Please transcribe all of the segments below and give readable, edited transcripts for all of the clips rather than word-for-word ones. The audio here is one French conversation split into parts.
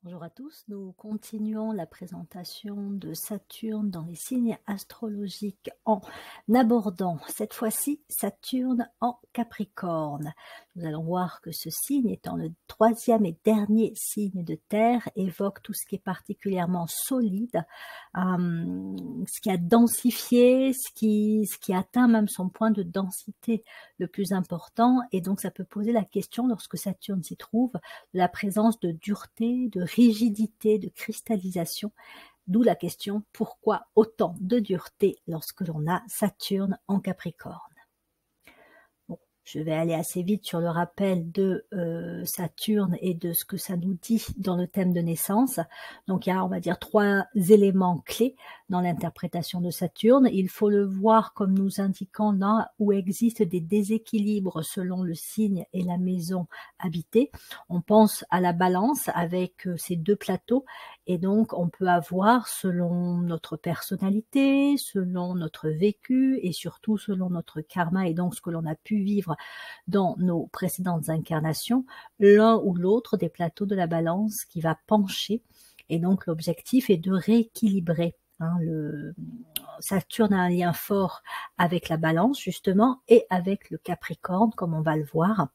Bonjour à tous, nous continuons la présentation de Saturne dans les signes astrologiques en abordant cette fois-ci Saturne en Capricorne. Nous allons voir que ce signe, étant le troisième et dernier signe de terre, évoque tout ce qui est particulièrement solide, ce qui a densifié, ce qui atteint même son point de densité le plus important, et donc ça peut poser la question, lorsque Saturne s'y trouve, la présence de dureté, de rigidité, de cristallisation, d'où la question pourquoi autant de dureté lorsque l'on a Saturne en Capricorne. Bon, je vais aller assez vite sur le rappel de Saturne et de ce que ça nous dit dans le thème de naissance. Donc il y a, on va dire, 3 éléments clés dans l'interprétation de Saturne. Il faut le voir comme nous indiquant là où existent des déséquilibres selon le signe et la maison habitée. On pense à la balance avec ces 2 plateaux, et donc on peut avoir, selon notre personnalité, selon notre vécu et surtout selon notre karma et donc ce que l'on a pu vivre dans nos précédentes incarnations, l'un ou l'autre des plateaux de la balance qui va pencher, et donc l'objectif est de rééquilibrer. Saturne a un lien fort avec la balance justement et avec le Capricorne, comme on va le voir.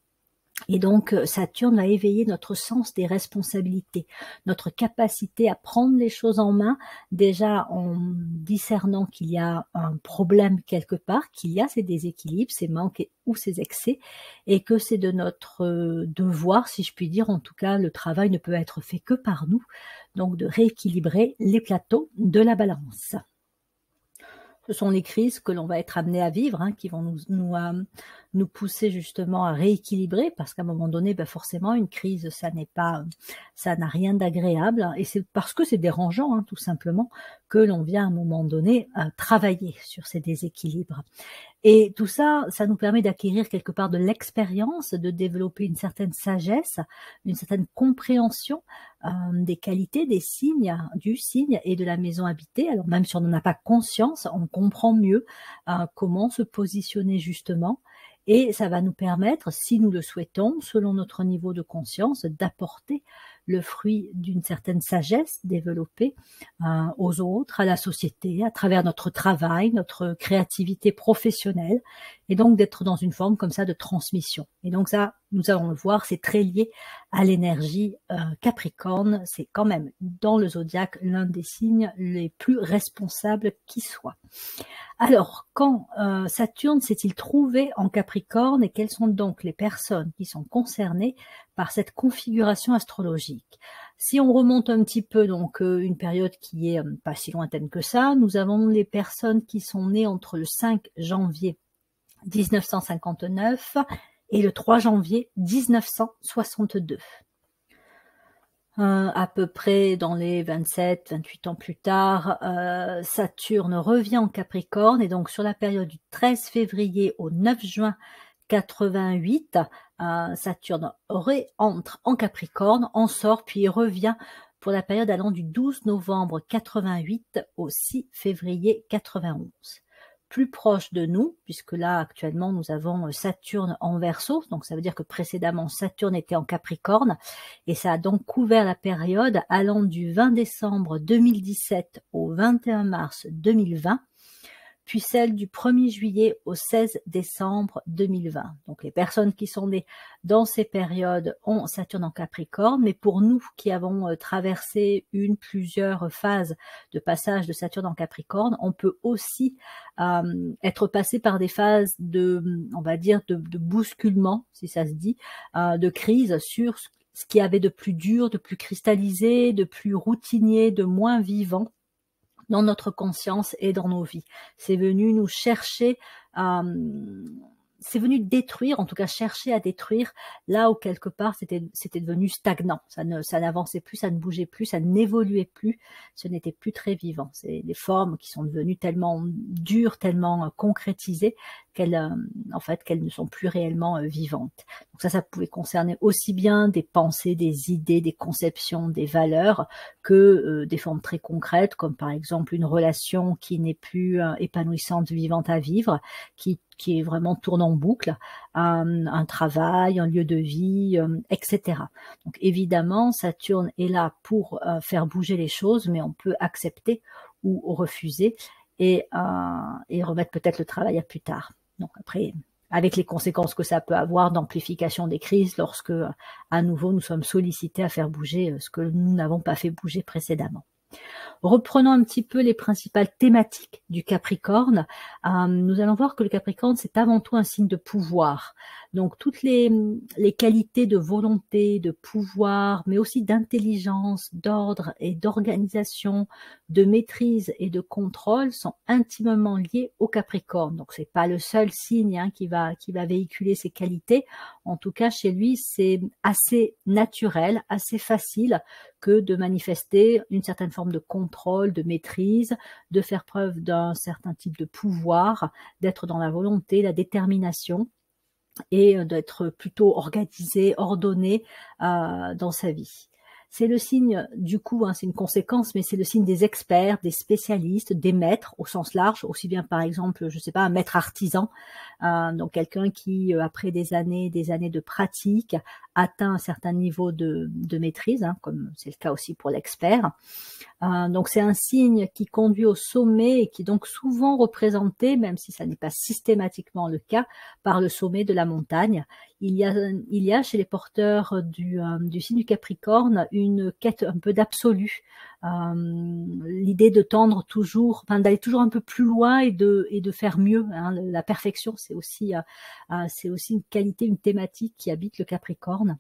Et donc Saturne va éveiller notre sens des responsabilités, notre capacité à prendre les choses en main, déjà en discernant qu'il y a un problème quelque part, qu'il y a ces déséquilibres, ces manques ou ces excès, et que c'est de notre devoir, si je puis dire, en tout cas le travail ne peut être fait que par nous, donc de rééquilibrer les plateaux de la balance. Ce sont les crises que l'on va être amené à vivre, qui vont nous pousser justement à rééquilibrer, parce qu'à un moment donné, forcément, une crise, ça n'a rien d'agréable, et c'est parce que c'est dérangeant, tout simplement, que l'on vient à un moment donné travailler sur ces déséquilibres. Et tout ça, ça nous permet d'acquérir quelque part de l'expérience, de développer une certaine sagesse, une certaine compréhension des qualités des signes, du signe et de la maison habitée. Alors même si on n'en a pas conscience, on comprend mieux comment se positionner justement. Et ça va nous permettre, si nous le souhaitons, selon notre niveau de conscience, d'apporter le fruit d'une certaine sagesse développée aux autres, à la société, à travers notre travail, notre créativité professionnelle, et donc d'être dans une forme comme ça de transmission. Et donc ça, nous allons le voir, c'est très lié à l'énergie Capricorne. C'est quand même dans le zodiaque l'un des signes les plus responsables qui soit. Alors, quand Saturne s'est-il trouvé en Capricorne, et quelles sont donc les personnes qui sont concernées par cette configuration astrologique? Si on remonte un petit peu, donc une période qui est pas si lointaine que ça, nous avons les personnes qui sont nées entre le 5 janvier 1959 et le 3 janvier 1962. À peu près dans les 27-28 ans plus tard, Saturne revient en Capricorne, et donc sur la période du 13 février au 9 juin 88, Saturne réentre en Capricorne, en sort, puis revient pour la période allant du 12 novembre 88 au 6 février 91. Plus proche de nous, puisque là actuellement nous avons Saturne en Verseau, donc ça veut dire que précédemment Saturne était en Capricorne, et ça a donc couvert la période allant du 20 décembre 2017 au 21 mars 2020, puis celle du 1er juillet au 16 décembre 2020. Donc les personnes qui sont nées dans ces périodes ont Saturne en Capricorne, mais pour nous qui avons traversé plusieurs phases de passage de Saturne en Capricorne, on peut aussi être passé par des phases de, on va dire, de bousculement, si ça se dit, de crise sur ce qui avait de plus dur, de plus cristallisé, de plus routinier, de moins vivant dans notre conscience et dans nos vies. C'est venu nous chercher, c'est venu détruire, en tout cas chercher à détruire là où quelque part c'était devenu stagnant. Ça n'avançait plus, ça ne bougeait plus, ça n'évoluait plus, ce n'était plus très vivant. C'est des formes qui sont devenues tellement dures, tellement concrétisées, en fait, qu'elles ne sont plus réellement vivantes. Donc ça pouvait concerner aussi bien des pensées, des idées, des conceptions, des valeurs, que des formes très concrètes, comme par exemple une relation qui n'est plus épanouissante, vivante à vivre, qui est vraiment tourne en boucle, un travail, un lieu de vie, etc. Donc évidemment, Saturne est là pour faire bouger les choses, mais on peut accepter ou refuser et remettre peut-être le travail à plus tard. Donc après, avec les conséquences que ça peut avoir d'amplification des crises lorsque, à nouveau, nous sommes sollicités à faire bouger ce que nous n'avons pas fait bouger précédemment. Reprenons un petit peu les principales thématiques du Capricorne. Nous allons voir que le Capricorne, c'est avant tout un signe de pouvoir. Donc toutes les qualités de volonté, de pouvoir, mais aussi d'intelligence, d'ordre et d'organisation, de maîtrise et de contrôle sont intimement liées au Capricorne. Donc c'est pas le seul signe qui va véhiculer ces qualités. En tout cas, chez lui, c'est assez naturel, assez facile que de manifester une certaine forme de contrôle, de maîtrise, de faire preuve d'un certain type de pouvoir, d'être dans la volonté, la détermination et d'être plutôt organisé, ordonné dans sa vie. C'est le signe, du coup, c'est une conséquence, mais c'est le signe des experts, des spécialistes, des maîtres au sens large, aussi bien par exemple, je sais pas, un maître artisan, donc quelqu'un qui, après des années de pratique, atteint un certain niveau de maîtrise, comme c'est le cas aussi pour l'expert. Donc c'est un signe qui conduit au sommet et qui est donc souvent représenté, même si ça n'est pas systématiquement le cas, par le sommet de la montagne. Il y a chez les porteurs du signe du Capricorne une quête un peu d'absolu, l'idée de tendre toujours, d'aller toujours un peu plus loin et de faire mieux. La perfection, c'est aussi une qualité, une thématique qui habite le Capricorne.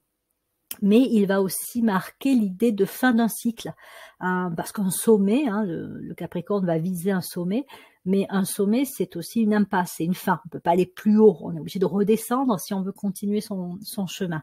Mais il va aussi marquer l'idée de fin d'un cycle, parce qu'un sommet, le Capricorne va viser un sommet, mais un sommet, c'est aussi une impasse, c'est une fin. On peut pas aller plus haut, on est obligé de redescendre si on veut continuer son chemin.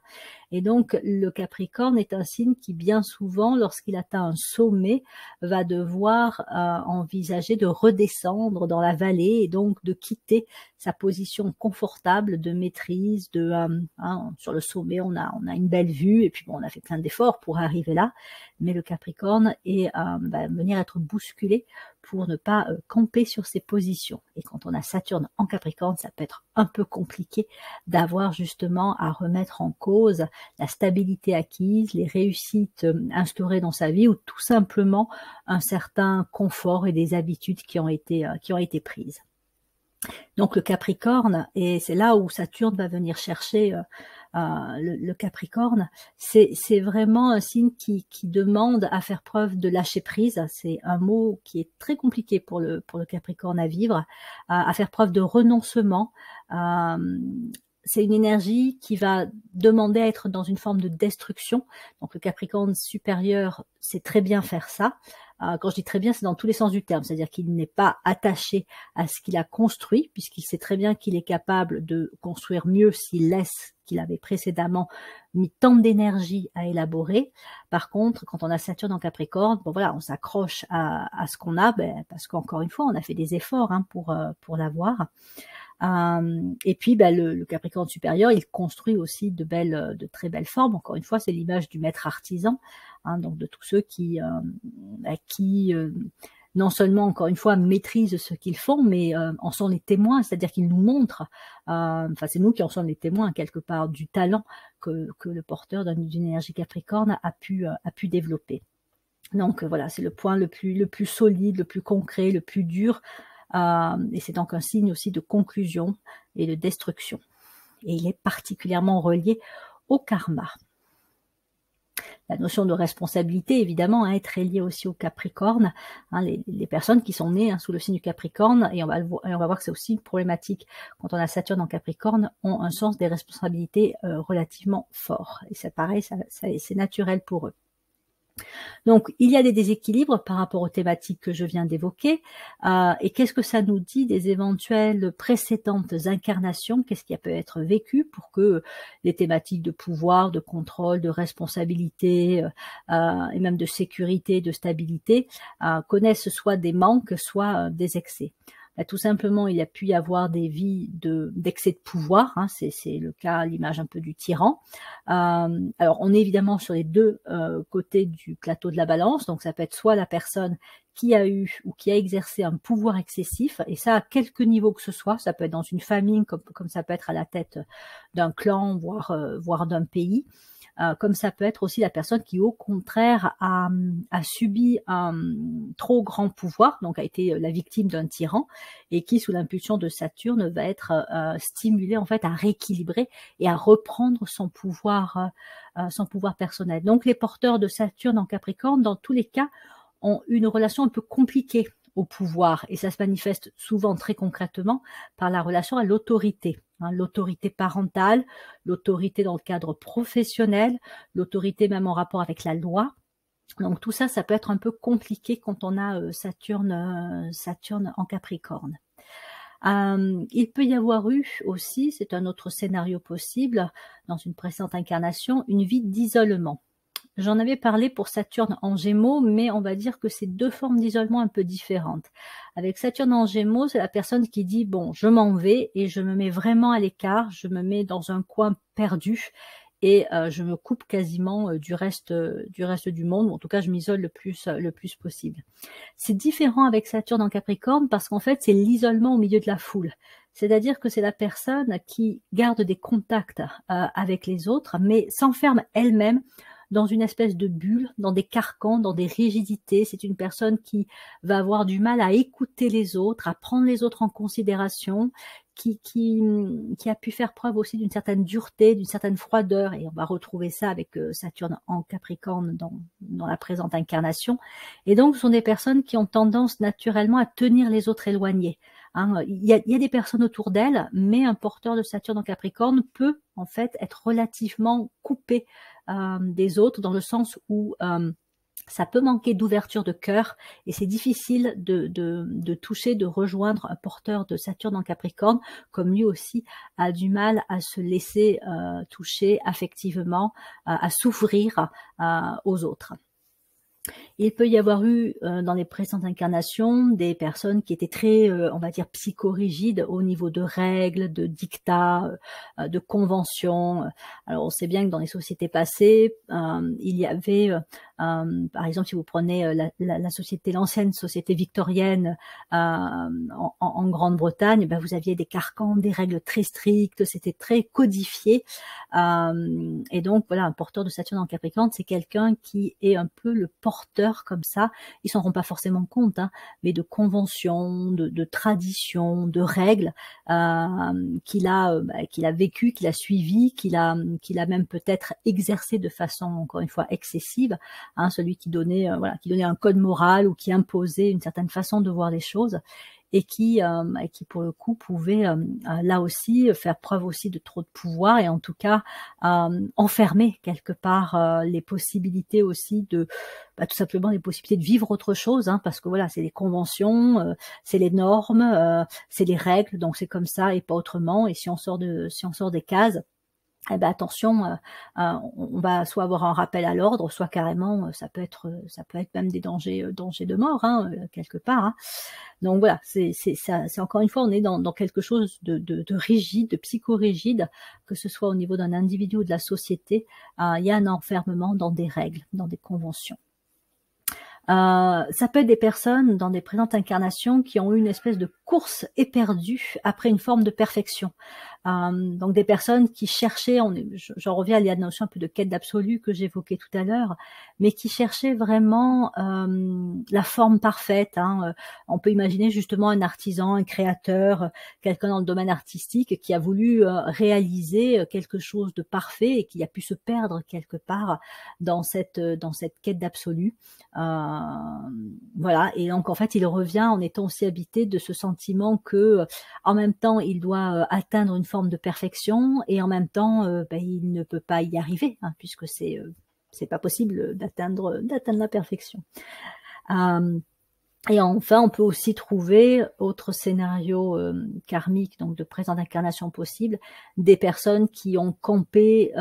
Et donc, le Capricorne est un signe qui, bien souvent, lorsqu'il atteint un sommet, va devoir envisager de redescendre dans la vallée et donc de quitter sa position confortable de maîtrise. Sur le sommet, on a une belle vue et puis bon, on a fait plein d'efforts pour arriver là, mais le Capricorne va venir être bousculé pour ne pas camper sur ses positions. Et quand on a Saturne en Capricorne, ça peut être un peu compliqué d'avoir justement à remettre en cause la stabilité acquise, les réussites instaurées dans sa vie ou tout simplement un certain confort et des habitudes qui ont été prises. Donc le Capricorne, et c'est là où Saturne va venir chercher le Capricorne, c'est vraiment un signe qui demande à faire preuve de lâcher prise. C'est un mot qui est très compliqué pour le Capricorne à vivre, à faire preuve de renoncement. C'est une énergie qui va demander à être dans une forme de destruction. Donc le Capricorne supérieur sait très bien faire ça. Quand je dis très bien, c'est dans tous les sens du terme, c'est-à-dire qu'il n'est pas attaché à ce qu'il a construit, puisqu'il sait très bien qu'il est capable de construire mieux s'il laisse qu'il avait précédemment mis tant d'énergie à élaborer. Par contre, quand on a Saturne en Capricorne, bon voilà, on s'accroche à ce qu'on a, parce qu'encore une fois, on a fait des efforts pour l'avoir. Et puis le Capricorne supérieur, il construit aussi de très belles formes. Encore une fois, c'est l'image du maître artisan, donc de tous ceux qui non seulement, encore une fois, maîtrisent ce qu'ils font, mais en sont les témoins, c'est-à-dire qu'ils nous montrent, c'est nous qui en sommes les témoins quelque part du talent que le porteur d'une énergie Capricorne a pu développer. Donc voilà, c'est le point le plus solide, le plus concret, le plus dur. Et c'est donc un signe aussi de conclusion et de destruction. Et il est particulièrement relié au karma. La notion de responsabilité, évidemment, est très liée aussi au Capricorne. Les personnes qui sont nées sous le signe du Capricorne, et on va voir que c'est aussi problématique quand on a Saturne en Capricorne, ont un sens des responsabilités relativement fort. Et c'est pareil, c'est naturel pour eux. Donc, il y a des déséquilibres par rapport aux thématiques que je viens d'évoquer. Et qu'est-ce que ça nous dit des éventuelles précédentes incarnations? Qu'est-ce qui peut être vécu pour que les thématiques de pouvoir, de contrôle, de responsabilité et même de sécurité, de stabilité connaissent soit des manques, soit des excès? tout simplement, il y a pu y avoir des vies d'excès de pouvoir, hein, c'est le cas, l'image un peu du tyran. Alors, on est évidemment sur les deux côtés du plateau de la balance, donc ça peut être soit la personne qui a eu ou qui a exercé un pouvoir excessif, et ça à quelque niveau que ce soit, ça peut être dans une famille, comme ça peut être à la tête d'un clan, voire d'un pays, comme ça peut être aussi la personne qui au contraire a subi un trop grand pouvoir, donc a été la victime d'un tyran, et qui sous l'impulsion de Saturne va être stimulée en fait à rééquilibrer et à reprendre son pouvoir personnel. Donc les porteurs de Saturne en Capricorne, dans tous les cas, ont une relation un peu compliquée au pouvoir, et ça se manifeste souvent très concrètement par la relation à l'autorité, hein, l'autorité parentale, l'autorité dans le cadre professionnel, l'autorité même en rapport avec la loi. Donc tout ça, ça peut être un peu compliqué quand on a Saturne en Capricorne. Il peut y avoir eu aussi, c'est un autre scénario possible, dans une précédente incarnation, une vie d'isolement. J'en avais parlé pour Saturne en Gémeaux, mais on va dire que c'est deux formes d'isolement un peu différentes. Avec Saturne en Gémeaux, c'est la personne qui dit « bon, je m'en vais et je me mets vraiment à l'écart, je me mets dans un coin perdu et je me coupe quasiment du reste du monde, ou en tout cas je m'isole le plus possible ». C'est différent avec Saturne en Capricorne parce qu'en fait c'est l'isolement au milieu de la foule. C'est-à-dire que c'est la personne qui garde des contacts avec les autres, mais s'enferme elle-même dans une espèce de bulle, dans des carcans, dans des rigidités. C'est une personne qui va avoir du mal à écouter les autres, à prendre les autres en considération, qui a pu faire preuve aussi d'une certaine dureté, d'une certaine froideur, et on va retrouver ça avec Saturne en Capricorne dans la présente incarnation. Et donc, ce sont des personnes qui ont tendance naturellement à tenir les autres éloignés. Hein, il y a des personnes autour d'elles, mais un porteur de Saturne en Capricorne peut en fait être relativement coupé des autres, dans le sens où ça peut manquer d'ouverture de cœur et c'est difficile de toucher, de rejoindre un porteur de Saturne en Capricorne, comme lui aussi a du mal à se laisser toucher affectivement, à s'ouvrir aux autres. Il peut y avoir eu dans les précédentes incarnations des personnes qui étaient très, on va dire, psychorigides au niveau de règles, de dictats, de conventions. Alors on sait bien que dans les sociétés passées, il y avait, par exemple, si vous prenez l'ancienne société victorienne en Grande-Bretagne, ben vous aviez des carcans, des règles très strictes, c'était très codifié. Et donc voilà, un porteur de Saturne en Capricorne, c'est quelqu'un qui est un peu le porteur comme ça, ils s'en rendent pas forcément compte, hein, mais de conventions, de traditions, de règles qu'il a vécu, qu'il a suivi, qu'il a même peut-être exercé de façon encore une fois excessive, hein, celui qui donnait qui donnait un code moral ou qui imposait une certaine façon de voir les choses. Et qui pour le coup pouvait là aussi faire preuve aussi de trop de pouvoir et en tout cas enfermer quelque part les possibilités aussi de tout simplement les possibilités de vivre autre chose, hein, parce que voilà, c'est les conventions, c'est les normes, c'est les règles, donc c'est comme ça et pas autrement. Et si on sort des cases, eh ben attention, on va soit avoir un rappel à l'ordre, soit carrément ça peut être même des dangers de mort, hein, quelque part. Hein. Donc voilà, c'est encore une fois, on est dans quelque chose de rigide, de psychorigide, que ce soit au niveau d'un individu ou de la société. Il y a un enfermement dans des règles, dans des conventions. Ça peut être des personnes dans des présentes incarnations qui ont eu une espèce de course éperdue après une forme de perfection. Donc des personnes qui cherchaient, j'en reviens à la notion un peu de quête d'absolu que j'évoquais tout à l'heure, mais qui cherchaient vraiment la forme parfaite. Hein. On peut imaginer justement un artisan, un créateur, quelqu'un dans le domaine artistique qui a voulu réaliser quelque chose de parfait et qui a pu se perdre quelque part dans cette quête d'absolu. Voilà, et donc en fait il revient en étant aussi habité de ce sentiment que en même temps il doit atteindre une forme de perfection et en même temps il ne peut pas y arriver, hein, puisque c'est pas possible d'atteindre la perfection. Et enfin, on peut aussi trouver, autre scénario karmique, donc de présente incarnation possible, des personnes qui ont campé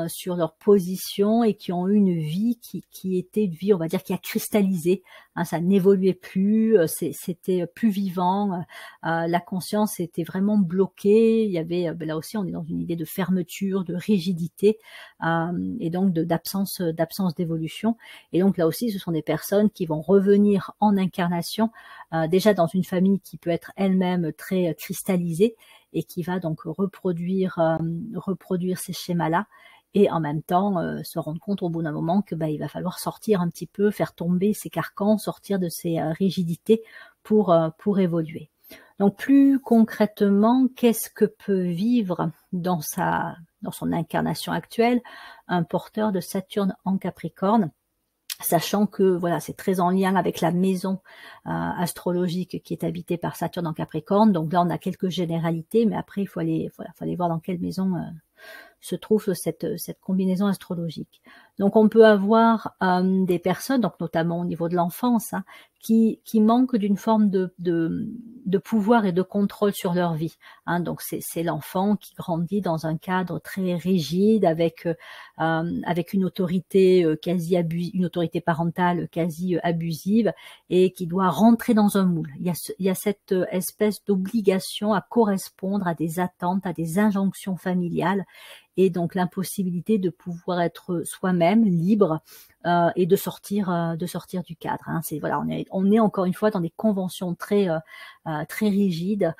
sur leur position et qui ont eu une vie qui était une vie, on va dire, qui a cristallisé. Hein, ça n'évoluait plus, c'était plus vivant, la conscience était vraiment bloquée. Il y avait, là aussi, on est dans une idée de fermeture, de rigidité, et donc d'absence d'évolution. Et donc là aussi, ce sont des personnes qui vont revenir en incarnation, déjà dans une famille qui peut être elle-même très cristallisée et qui va donc reproduire ces schémas-là, et en même temps se rendre compte au bout d'un moment que il va falloir sortir un petit peu, faire tomber ces carcans, sortir de ces rigidités pour évoluer. Donc plus concrètement, qu'est-ce que peut vivre dans son incarnation actuelle un porteur de Saturne en Capricorne, sachant que voilà, c'est très en lien avec la maison astrologique qui est habitée par Saturne en Capricorne. Donc là, on a quelques généralités, mais après, il faut aller voir dans quelle maison se trouve cette combinaison astrologique. Donc on peut avoir des personnes, donc notamment au niveau de l'enfance, hein, qui manquent d'une forme de pouvoir et de contrôle sur leur vie. Hein. Donc c'est l'enfant qui grandit dans un cadre très rigide, avec une autorité une autorité parentale quasi abusive, et qui doit rentrer dans un moule. Il y a cette espèce d'obligation à correspondre à des attentes, à des injonctions familiales, et donc l'impossibilité de pouvoir être soi-même libre et de sortir du cadre. Hein. Voilà, on est encore une fois dans des conventions très rigides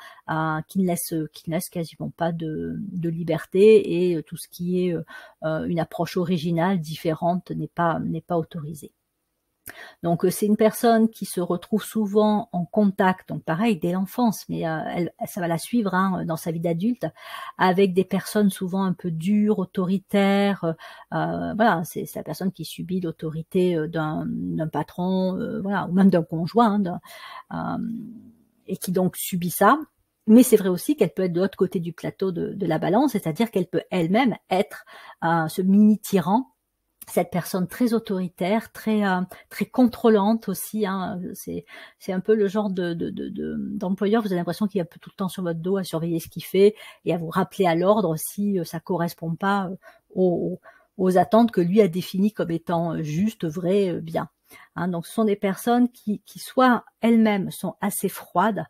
qui ne laissent quasiment pas de liberté, et tout ce qui est une approche originale, différente, n'est pas autorisé. Donc c'est une personne qui se retrouve souvent en contact, donc pareil dès l'enfance, mais ça va la suivre hein, dans sa vie d'adulte, avec des personnes souvent un peu dures, autoritaires. Voilà, c'est la personne qui subit l'autorité d'un patron, voilà, ou même d'un conjoint, et qui donc subit ça. Mais c'est vrai aussi qu'elle peut être de l'autre côté du plateau de la balance, c'est-à-dire qu'elle peut elle-même être ce mini tyran, cette personne très autoritaire, très contrôlante aussi. Hein. C'est un peu le genre d'employeur, vous avez l'impression qu'il est un peu tout le temps sur votre dos à surveiller ce qu'il fait et à vous rappeler à l'ordre si ça correspond pas aux attentes que lui a définies comme étant justes, vraies, bien. Hein, donc ce sont des personnes qui soit elles-mêmes sont assez froides,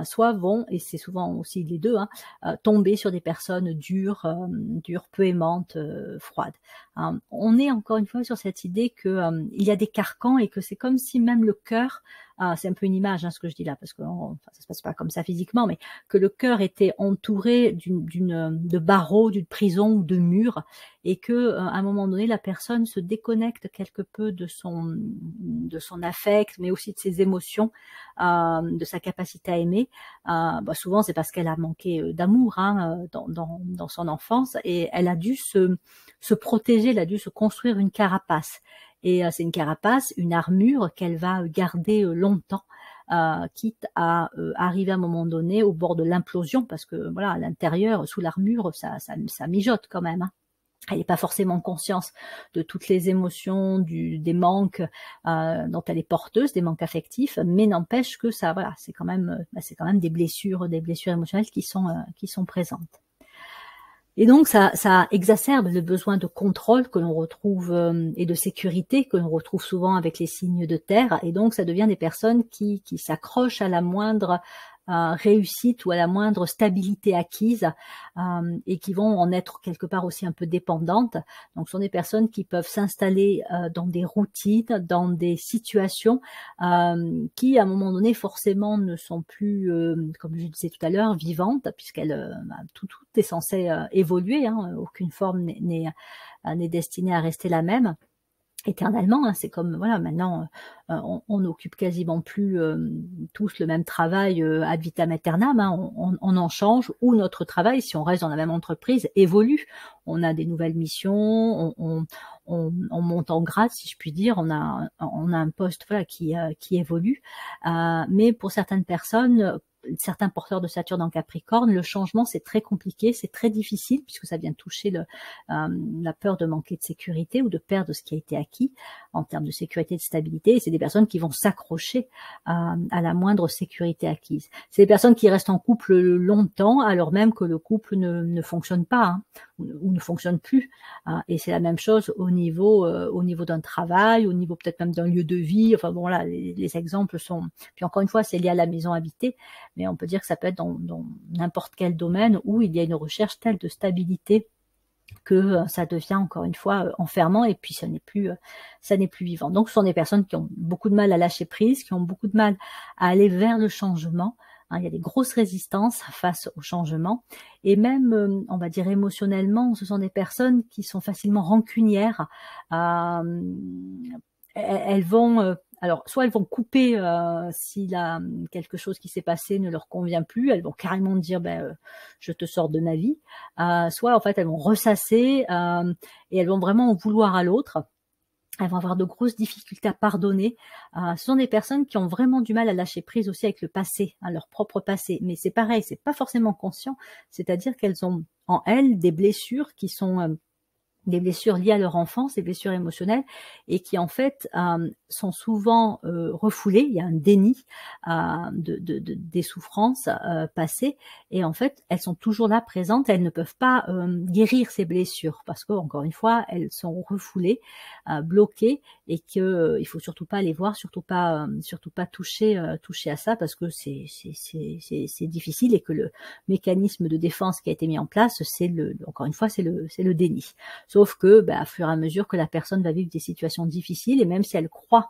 soit vont, et c'est souvent aussi les deux, hein, tomber sur des personnes dures, peu aimantes, froides. On est encore une fois sur cette idée que il y a des carcans, et que c'est comme si même le cœur, c'est un peu une image hein, ce que je dis là, parce que ça se passe pas comme ça physiquement, mais que le cœur était entouré de barreaux, d'une prison ou de murs, et que à un moment donné la personne se déconnecte quelque peu de son affect, mais aussi de ses émotions, de sa capacité à aimer. Souvent c'est parce qu'elle a manqué d'amour hein, dans son enfance, et elle a dû se protéger, elle a dû se construire une carapace. Et c'est une carapace, une armure qu'elle va garder longtemps, quitte à arriver à un moment donné au bord de l'implosion, parce que voilà, à l'intérieur, sous l'armure, ça mijote quand même. Hein. Elle n'est pas forcément consciente de toutes les émotions, des manques dont elle est porteuse, des manques affectifs, mais n'empêche que ça, voilà, c'est quand même des blessures émotionnelles qui sont présentes. Et donc ça exacerbe le besoin de contrôle que l'on retrouve et de sécurité que l'on retrouve souvent avec les signes de terre, et donc ça devient des personnes qui s'accrochent à la moindre réussite ou à la moindre stabilité acquise, et qui vont en être quelque part aussi un peu dépendantes. Donc ce sont des personnes qui peuvent s'installer dans des routines, dans des situations qui à un moment donné forcément ne sont plus, comme je disais tout à l'heure, vivantes, puisqu'elles tout est censé évoluer, hein, aucune forme n'est destinée à rester la même éternellement. Hein. C'est comme voilà, maintenant on n'occupe quasiment plus tous le même travail ad vitam aeternam. Hein. On en change, ou notre travail, si on reste dans la même entreprise, évolue. On a des nouvelles missions, on monte en grade, si je puis dire. On a un poste voilà qui évolue. Mais pour certaines personnes, certains porteurs de Saturne en Capricorne, le changement c'est très compliqué, c'est très difficile puisque ça vient toucher la peur de manquer de sécurité ou de perdre ce qui a été acquis en termes de sécurité et de stabilité. Et c'est des personnes qui vont s'accrocher à la moindre sécurité acquise. C'est des personnes qui restent en couple longtemps alors même que le couple ne fonctionne pas, hein, ou ne fonctionne plus. Et c'est la même chose au niveau d'un travail, au niveau peut-être même d'un lieu de vie. Enfin bon, là, les exemples sont... Puis encore une fois, c'est lié à la maison habitée, mais on peut dire que ça peut être dans n'importe quel domaine où il y a une recherche telle de stabilité que ça devient encore une fois enfermant et puis ça n'est plus vivant. Donc ce sont des personnes qui ont beaucoup de mal à lâcher prise, qui ont beaucoup de mal à aller vers le changement. Il y a des grosses résistances face au changement et même, on va dire émotionnellement, ce sont des personnes qui sont facilement rancunières. Elles vont... alors, soit elles vont couper si quelque chose qui s'est passé ne leur convient plus, elles vont carrément dire je te sors de ma vie, soit en fait elles vont ressasser et elles vont vraiment en vouloir à l'autre. Elles vont avoir de grosses difficultés à pardonner. Ce sont des personnes qui ont vraiment du mal à lâcher prise aussi avec le passé, leur propre passé. Mais c'est pareil, c'est pas forcément conscient, c'est-à-dire qu'elles ont en elles des blessures qui sont... des blessures liées à leur enfance, des blessures émotionnelles, et qui en fait sont souvent refoulées. Il y a un déni des souffrances passées, et en fait elles sont toujours là présentes. Elles ne peuvent pas guérir ces blessures parce que encore une fois elles sont refoulées, bloquées, et que il faut surtout pas les voir, surtout pas toucher à ça parce que c'est difficile et que le mécanisme de défense qui a été mis en place, encore une fois c'est le déni. Sauf que, à fur et à mesure que la personne va vivre des situations difficiles, et même si elle croit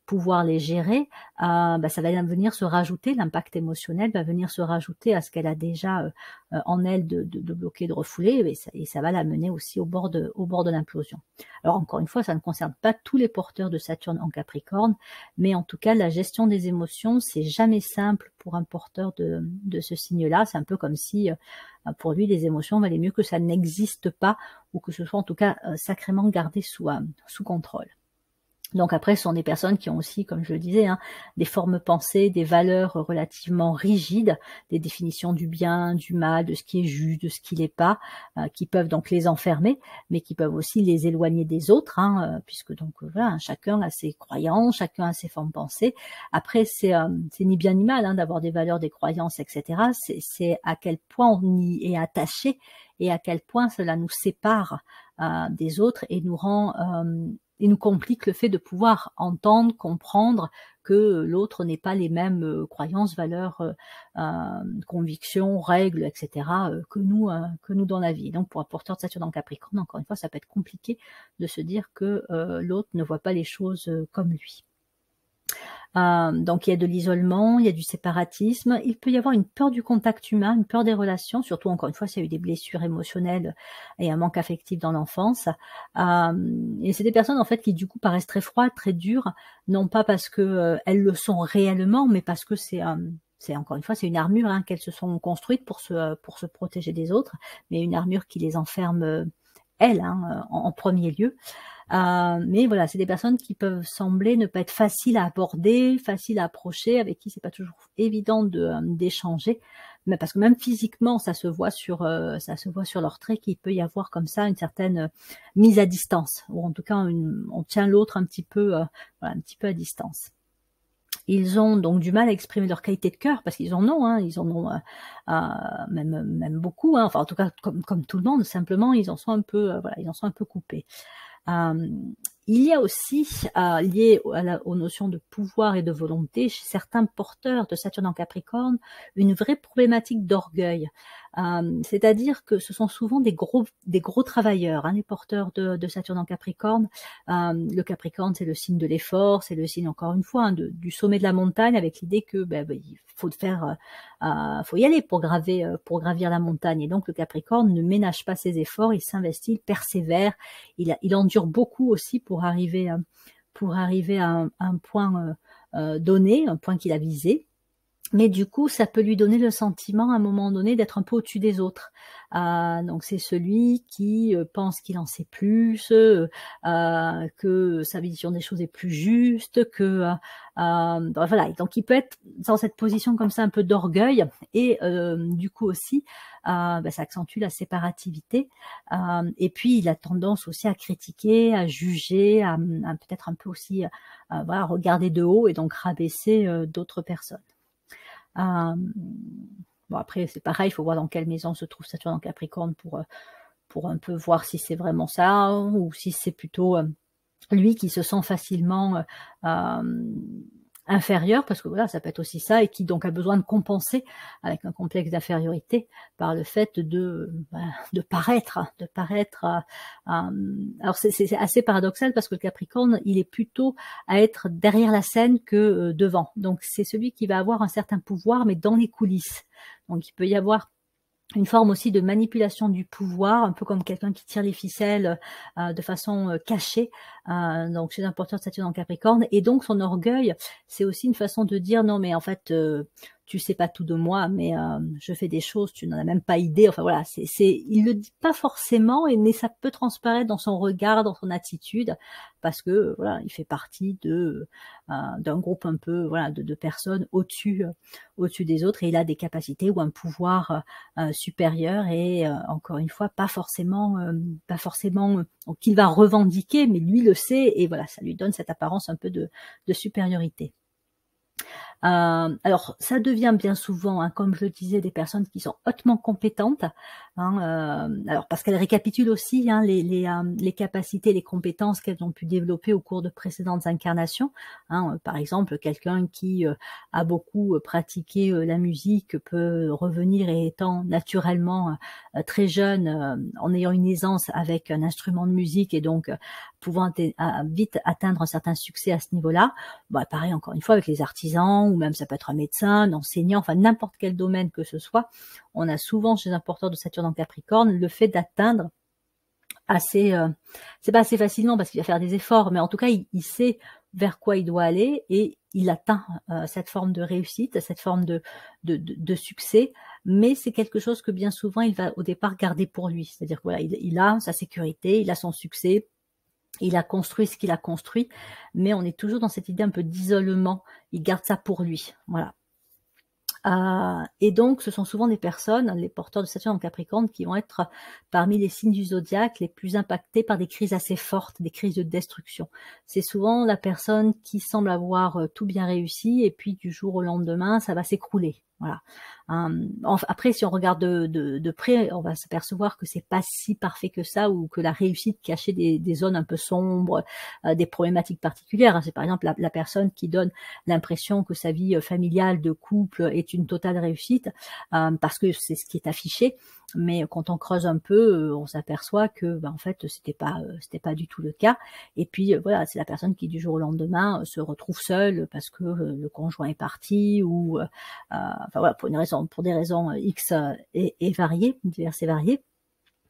pouvoir les gérer, ça va venir se rajouter, l'impact émotionnel va venir se rajouter à ce qu'elle a déjà en elle de bloquer, de refouler, et ça va la mener aussi au bord de l'implosion. Alors encore une fois, ça ne concerne pas tous les porteurs de Saturne en Capricorne, mais en tout cas, la gestion des émotions, c'est jamais simple pour un porteur de ce signe-là. C'est un peu comme si pour lui, les émotions valait mieux que ça n'existe pas, ou que ce soit en tout cas sacrément gardé sous contrôle. Donc après, ce sont des personnes qui ont aussi, comme je le disais, des formes pensées, des valeurs relativement rigides, des définitions du bien, du mal, de ce qui est juste, de ce qui l'est pas, qui peuvent donc les enfermer, mais qui peuvent aussi les éloigner des autres, puisque donc voilà, chacun a ses croyances, chacun a ses formes pensées. Après, c'est ni bien ni mal d'avoir des valeurs, des croyances, etc. C'est à quel point on y est attaché et à quel point cela nous sépare des autres et nous rend... et nous complique le fait de pouvoir entendre, comprendre que l'autre n'est pas les mêmes croyances, valeurs, convictions, règles, etc. que nous dans la vie. Donc pour un porteur de Saturne en Capricorne, encore une fois, ça peut être compliqué de se dire que l'autre ne voit pas les choses comme lui. Donc il y a de l'isolement, il y a du séparatisme, il peut y avoir une peur du contact humain, une peur des relations, surtout encore une fois s'il y a eu des blessures émotionnelles et un manque affectif dans l'enfance. Et c'est des personnes en fait qui du coup paraissent très froides, très dures, non pas parce que elles le sont réellement, mais parce que c'est encore une fois c'est une armure qu'elles se sont construites pour se protéger des autres, mais une armure qui les enferme elles en premier lieu. Mais voilà, c'est des personnes qui peuvent sembler ne pas être faciles à aborder, faciles à approcher, avec qui c'est pas toujours évident d'échanger, mais parce que même physiquement, ça se voit sur leurs traits qu'il peut y avoir comme ça une certaine mise à distance, ou en tout cas on tient l'autre un petit peu à distance. Ils ont donc du mal à exprimer leur qualité de cœur parce qu'ils en ont, ils en ont même beaucoup, enfin en tout cas comme tout le monde, simplement ils en sont un peu coupés. Il y a aussi, lié aux notions de pouvoir et de volonté, chez certains porteurs de Saturne en Capricorne, une vraie problématique d'orgueil. C'est-à-dire que ce sont souvent des gros travailleurs, les porteurs de Saturne en Capricorne. Le Capricorne, c'est le signe de l'effort, c'est le signe, encore une fois, du sommet de la montagne, avec l'idée que il faut faut y aller pour gravir la montagne. Et donc le Capricorne ne ménage pas ses efforts, il s'investit, il persévère, il endure beaucoup aussi pour arriver à un point donné, un point qu'il a visé. Mais du coup, ça peut lui donner le sentiment, à un moment donné, d'être un peu au-dessus des autres. Donc c'est celui qui pense qu'il en sait plus, que sa vision des choses est plus juste, que voilà. Donc il peut être dans cette position comme ça, un peu d'orgueil, et du coup aussi, ça accentue la séparativité. Et puis il a tendance aussi à critiquer, à juger, à peut-être un peu aussi, voilà, regarder de haut et donc rabaisser d'autres personnes. Bon, après, c'est pareil, il faut voir dans quelle maison se trouve Saturne en Capricorne pour un peu voir si c'est vraiment ça, ou si c'est plutôt lui qui se sent facilement inférieur, parce que voilà, ça peut être aussi ça, et qui donc a besoin de compenser avec un complexe d'infériorité par le fait de paraître. Alors c'est assez paradoxal, parce que le Capricorne, il est plutôt à être derrière la scène que devant. Donc c'est celui qui va avoir un certain pouvoir, mais dans les coulisses. Donc il peut y avoir une forme aussi de manipulation du pouvoir, un peu comme quelqu'un qui tire les ficelles de façon cachée. Donc chez un porteur de Saturne en Capricorne, et donc son orgueil, c'est aussi une façon de dire non, mais en fait tu sais pas tout de moi, mais je fais des choses, tu n'en as même pas idée. Enfin voilà, il le dit pas forcément, mais ça peut transparaître dans son regard, dans son attitude, parce que voilà, il fait partie d'un groupe un peu, voilà, de personnes au-dessus des autres, et il a des capacités ou un pouvoir supérieur, et encore une fois pas forcément qu'il va revendiquer, mais lui le sait, et voilà, ça lui donne cette apparence un peu de supériorité. Alors ça devient bien souvent, comme je le disais, des personnes qui sont hautement compétentes, alors parce qu'elles récapitulent aussi les capacités, les compétences qu'elles ont pu développer au cours de précédentes incarnations. Par exemple, quelqu'un qui a beaucoup pratiqué la musique peut revenir, et étant naturellement très jeune, en ayant une aisance avec un instrument de musique, et donc pouvant vite atteindre un certain succès à ce niveau-là. Pareil, encore une fois, avec les artisans, ou même ça peut être un médecin, un enseignant, enfin n'importe quel domaine que ce soit, on a souvent chez un porteur de Saturne en Capricorne le fait d'atteindre assez, c'est pas assez facilement parce qu'il va faire des efforts, mais en tout cas il sait vers quoi il doit aller, et il atteint cette forme de réussite, cette forme de succès, mais c'est quelque chose que bien souvent il va au départ garder pour lui. C'est-à-dire que voilà, il a sa sécurité, il a son succès, il a construit ce qu'il a construit, mais on est toujours dans cette idée un peu d'isolement. Il garde ça pour lui, voilà. Et donc, ce sont souvent des personnes, les porteurs de Saturne en Capricorne, qui vont être parmi les signes du zodiaque les plus impactés par des crises assez fortes, des crises de destruction. C'est souvent la personne qui semble avoir tout bien réussi, et puis du jour au lendemain, ça va s'écrouler. Voilà. Après, si on regarde de près, on va s'apercevoir que c'est pas si parfait que ça, ou que la réussite cachait des zones un peu sombres, des problématiques particulières. C'est par exemple la personne qui donne l'impression que sa vie familiale, de couple, est une totale réussite, parce que c'est ce qui est affiché. Mais quand on creuse un peu, on s'aperçoit que en fait c'était pas du tout le cas. Et puis voilà, c'est la personne qui du jour au lendemain se retrouve seule parce que le conjoint est parti, ou enfin voilà, pour des raisons X et variées, diverses et variées.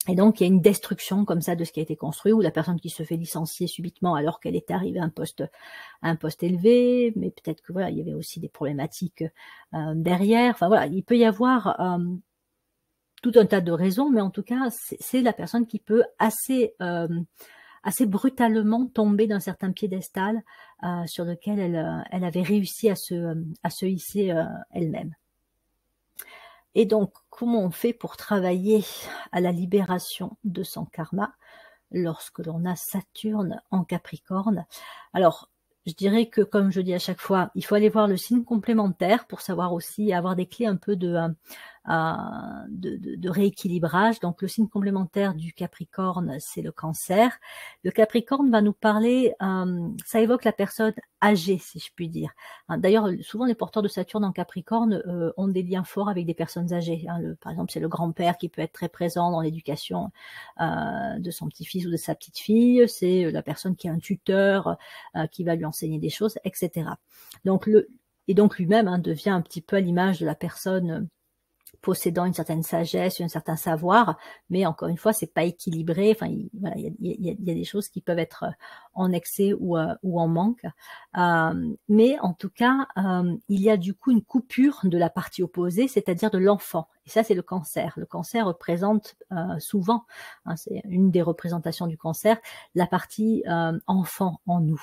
Et donc, il y a une destruction comme ça de ce qui a été construit, ou la personne qui se fait licencier subitement alors qu'elle est arrivée à un poste élevé, mais peut-être que voilà, il y avait aussi des problématiques derrière. Enfin voilà, il peut y avoir tout un tas de raisons, mais en tout cas, c'est la personne qui peut assez brutalement tomber d'un certain piédestal sur lequel elle avait réussi à se hisser elle-même. Et donc, comment on fait pour travailler à la libération de son karma lorsque l'on a Saturne en Capricorne? Alors, je dirais que, comme je dis à chaque fois, il faut aller voir le signe complémentaire pour savoir aussi, avoir des clés un peu de rééquilibrage. Donc le signe complémentaire du Capricorne, c'est le Cancer. Le Capricorne va nous parler, ça évoque la personne âgée, si je puis dire. D'ailleurs, souvent les porteurs de Saturne en Capricorne ont des liens forts avec des personnes âgées. Par exemple, c'est le grand-père qui peut être très présent dans l'éducation de son petit-fils ou de sa petite-fille. C'est la personne qui a un tuteur qui va lui enseigner des choses, etc. Donc donc lui-même devient un petit peu à l'image de la personne possédant une certaine sagesse, un certain savoir, mais encore une fois, c'est pas équilibré. Enfin, voilà, il y a des choses qui peuvent être en excès ou en manque. Mais en tout cas, il y a du coup une coupure de la partie opposée, c'est-à-dire de l'enfant. Et ça, c'est le cancer. Le cancer représente souvent, hein, c'est une des représentations du cancer, la partie enfant en nous.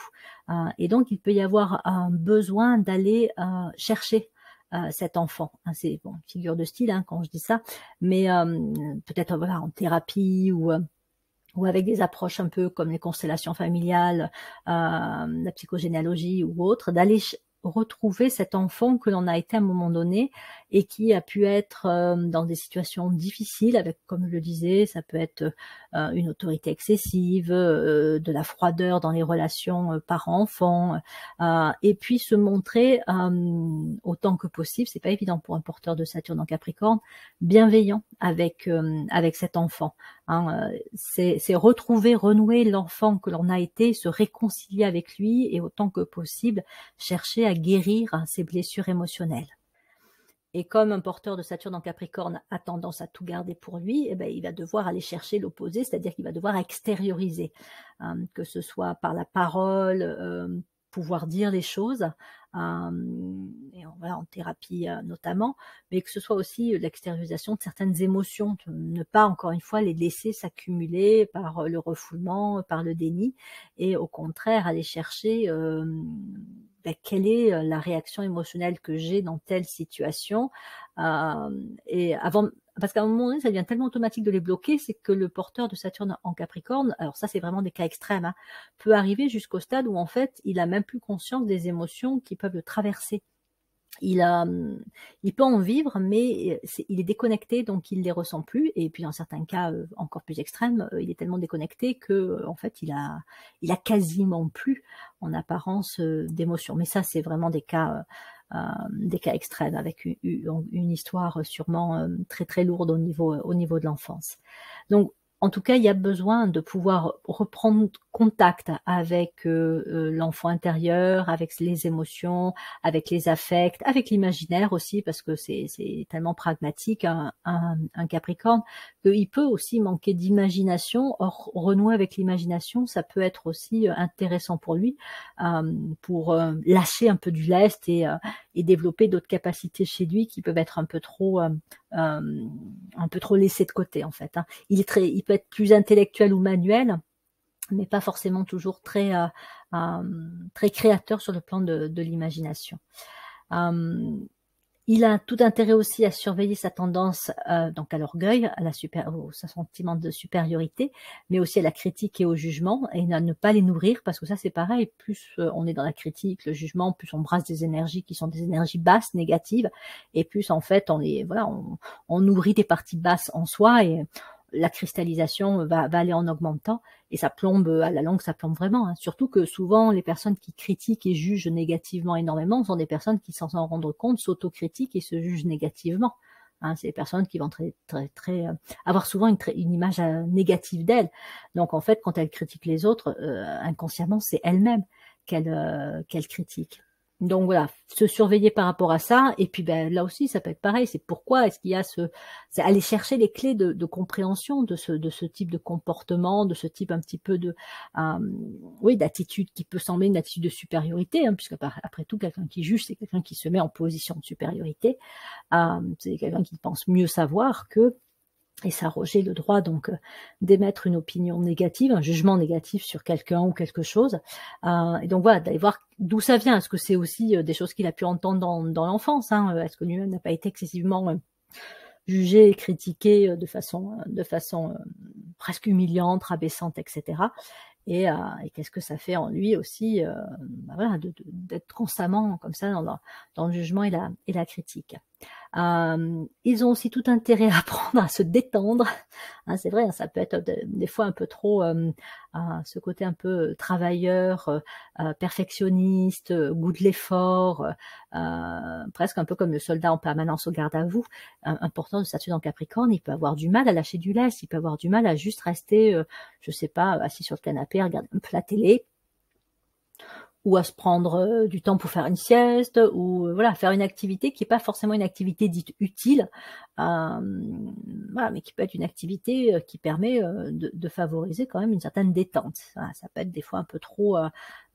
Et donc, il peut y avoir un besoin d'aller chercher cet enfant. Hein, c'est bon, figure de style hein, quand je dis ça, mais peut-être voilà en thérapie ou avec des approches un peu comme les constellations familiales, la psychogénéalogie ou autre, d'aller retrouver cet enfant que l'on a été à un moment donné et qui a pu être dans des situations difficiles avec, comme je le disais, ça peut être une autorité excessive, de la froideur dans les relations parents-enfants, et puis se montrer autant que possible, c'est pas évident pour un porteur de Saturne en Capricorne, bienveillant avec cet enfant. Hein, c'est retrouver, renouer l'enfant que l'on a été, se réconcilier avec lui et autant que possible chercher à guérir ses blessures émotionnelles. Et comme un porteur de Saturne en Capricorne a tendance à tout garder pour lui, eh ben, il va devoir aller chercher l'opposé, c'est-à-dire qu'il va devoir extérioriser, que ce soit par la parole, pouvoir dire les choses, et voilà, en thérapie notamment, mais que ce soit aussi l'extériorisation de certaines émotions, ne pas encore une fois les laisser s'accumuler par le refoulement, par le déni, et au contraire aller chercher quelle est la réaction émotionnelle que j'ai dans telle situation, et avant, parce qu'à un moment donné, ça devient tellement automatique de les bloquer, c'est que le porteur de Saturne en Capricorne, alors ça c'est vraiment des cas extrêmes, hein, peut arriver jusqu'au stade où en fait il a même plus conscience des émotions qui peuvent le traverser. Il peut en vivre, mais il est déconnecté, donc il les ressent plus. Et puis dans certains cas encore plus extrêmes, il est tellement déconnecté que en fait il a quasiment plus en apparence d'émotions. Mais ça c'est vraiment des cas extrêmes avec une histoire sûrement très très lourde au niveau de l'enfance. Donc en tout cas, il y a besoin de pouvoir reprendre contact avec l'enfant intérieur, avec les émotions, avec les affects, avec l'imaginaire aussi, parce que c'est tellement pragmatique un Capricorne, qu'il peut aussi manquer d'imagination. Or, renouer avec l'imagination, ça peut être aussi intéressant pour lui, pour lâcher un peu du lest et développer d'autres capacités chez lui qui peuvent être un peu trop laissées de côté en fait. Hein. Il peut être plus intellectuel ou manuel, mais pas forcément toujours très créateur sur le plan de l'imagination. Il a tout intérêt aussi à surveiller sa tendance donc à l'orgueil, au sentiment de supériorité, mais aussi à la critique et au jugement, et à ne pas les nourrir, parce que ça c'est pareil, plus on est dans la critique, le jugement, plus on brasse des énergies qui sont des énergies basses, négatives, et plus en fait on nourrit des parties basses en soi, et la cristallisation va aller en augmentant, et ça plombe, à la longue, ça plombe vraiment. Hein. Surtout que souvent, les personnes qui critiquent et jugent négativement énormément sont des personnes qui, sans en rendre compte, s'autocritiquent et se jugent négativement. Hein, c'est des personnes qui vont avoir souvent une image négative d'elles. Donc, en fait, quand elles critiquent les autres, inconsciemment, c'est elles-mêmes qu'elles critiquent. Donc voilà, se surveiller par rapport à ça, et puis là aussi ça peut être pareil, c'est pourquoi est-ce qu'il y a c'est aller chercher les clés de compréhension de ce type de comportement, de ce type un petit peu d'attitude qui peut sembler une attitude de supériorité, hein, puisque après tout quelqu'un qui juge, c'est quelqu'un qui se met en position de supériorité, c'est quelqu'un qui pense mieux savoir que, et s'arroger le droit donc d'émettre une opinion négative, un jugement négatif sur quelqu'un ou quelque chose. Et donc voilà, d'aller voir d'où ça vient. Est-ce que c'est aussi des choses qu'il a pu entendre dans l'enfance, hein? Est-ce que lui-même n'a pas été excessivement jugé et critiqué de façon presque humiliante, rabaissante, etc. Et qu'est-ce que ça fait en lui aussi, voilà, d'être constamment comme ça dans le jugement et la critique. Ils ont aussi tout intérêt à apprendre à se détendre. Hein, c'est vrai, hein, ça peut être des fois un peu trop ce côté un peu travailleur, perfectionniste, goût de l'effort, presque un peu comme le soldat en permanence au garde à vous. Un porteur de Saturne en Capricorne, il peut avoir du mal à lâcher du lest, il peut avoir du mal à juste rester, je sais pas, assis sur le canapé, regarder un peu la télé, ou à se prendre du temps pour faire une sieste, ou voilà, faire une activité qui est pas forcément une activité dite utile, voilà, mais qui peut être une activité qui permet de favoriser quand même une certaine détente. Ça peut être des fois un peu trop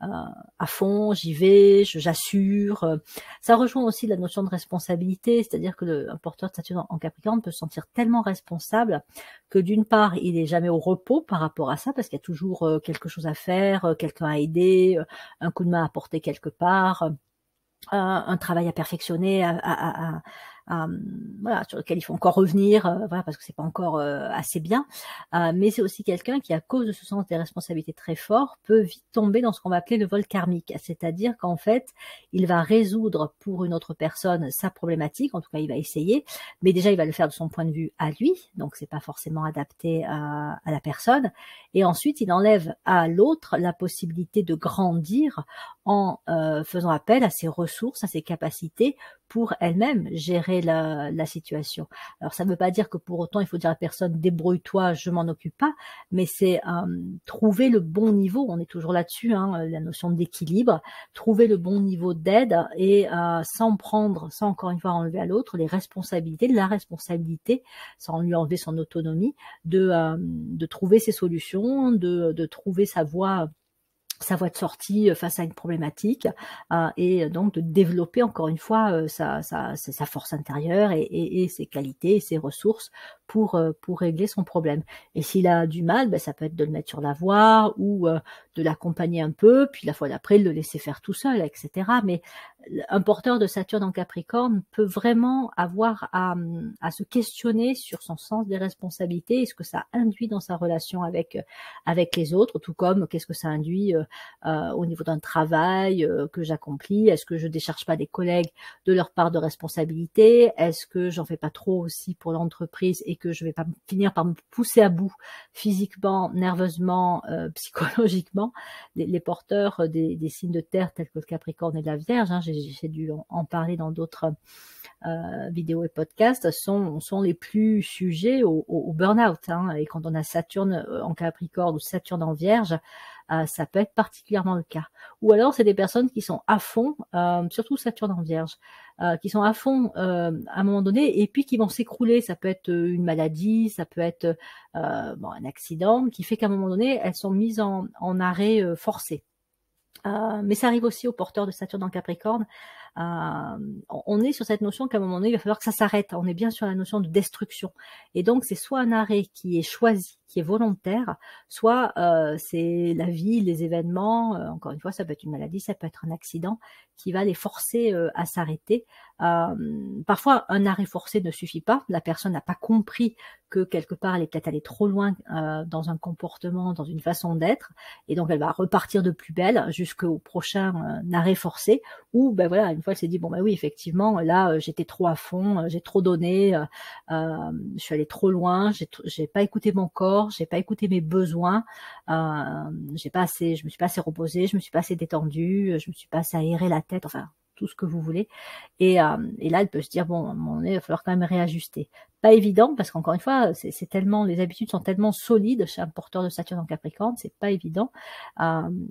à fond, j'y vais, j'assure. Ça rejoint aussi la notion de responsabilité, c'est-à-dire que un porteur de Saturne en Capricorne peut se sentir tellement responsable que d'une part, il est jamais au repos par rapport à ça, parce qu'il y a toujours quelque chose à faire, quelqu'un à aider, un coup de main à porter quelque part, un travail à perfectionner, voilà, sur lequel il faut encore revenir, voilà, parce que c'est pas encore assez bien. Mais c'est aussi quelqu'un qui, à cause de ce sens des responsabilités très fort, peut vite tomber dans ce qu'on va appeler le vol karmique, c'est-à-dire qu'en fait, il va résoudre pour une autre personne sa problématique, en tout cas, il va essayer, mais déjà, il va le faire de son point de vue à lui, donc c'est pas forcément adapté à la personne. Et ensuite, il enlève à l'autre la possibilité de grandir en faisant appel à ses ressources, à ses capacités pour elle-même gérer la situation. Alors ça ne veut pas dire que pour autant il faut dire à la personne débrouille-toi, je m'en occupe pas, mais c'est trouver le bon niveau, on est toujours là-dessus, la notion d'équilibre, trouver le bon niveau d'aide et sans encore une fois enlever à l'autre les responsabilités, la responsabilité, sans lui enlever son autonomie, de trouver ses solutions, de trouver sa voie de sortie face à une problématique, et donc de développer encore une fois sa force intérieure et ses qualités et ses ressources pour régler son problème. Et s'il a du mal, ben, ça peut être de le mettre sur la voie ou de l'accompagner un peu, puis la fois d'après le laisser faire tout seul, etc. Mais un porteur de Saturne en Capricorne peut vraiment avoir à se questionner sur son sens des responsabilités et ce que ça induit dans sa relation avec les autres, tout comme qu'est-ce que ça induit au niveau d'un travail que j'accomplis. Est-ce que je décharge pas des collègues de leur part de responsabilité? Est-ce que j'en fais pas trop aussi pour l'entreprise et que je vais pas finir par me pousser à bout physiquement, nerveusement, psychologiquement? Les porteurs des signes de terre tels que le Capricorne et la Vierge, j'ai dû en parler dans d'autres vidéos et podcasts, sont les plus sujets au burn-out. Et quand on a Saturne en Capricorne ou Saturne en Vierge, ça peut être particulièrement le cas. Ou alors c'est des personnes qui sont à fond, surtout Saturne en Vierge, qui sont à fond à un moment donné et puis qui vont s'écrouler. Ça peut être une maladie, ça peut être un accident qui fait qu'à un moment donné elles sont mises en arrêt forcé. Mais ça arrive aussi aux porteurs de Saturne en Capricorne. On est sur cette notion qu'à un moment donné, il va falloir que ça s'arrête. On est bien sur la notion de destruction. Et donc, c'est soit un arrêt qui est choisi, qui est volontaire, soit c'est la vie, les événements, encore une fois, ça peut être une maladie, ça peut être un accident, qui va les forcer à s'arrêter. Parfois, un arrêt forcé ne suffit pas. La personne n'a pas compris que quelque part, elle est peut-être allée trop loin dans un comportement, dans une façon d'être, et donc elle va repartir de plus belle jusqu'au prochain arrêt forcé, où ben voilà, une fois elle s'est dit bon ben oui effectivement là j'étais trop à fond, j'ai trop donné, je suis allée trop loin, j'ai pas écouté mon corps, j'ai pas écouté mes besoins, je me suis pas assez reposée, je me suis pas assez détendue, je me suis pas assez aéré la tête, enfin tout ce que vous voulez. Et là, elle peut se dire bon, à un moment donné, il va falloir quand même réajuster. Pas évident parce qu'encore une fois, c'est tellement, les habitudes sont tellement solides chez un porteur de Saturne en Capricorne, c'est pas évident.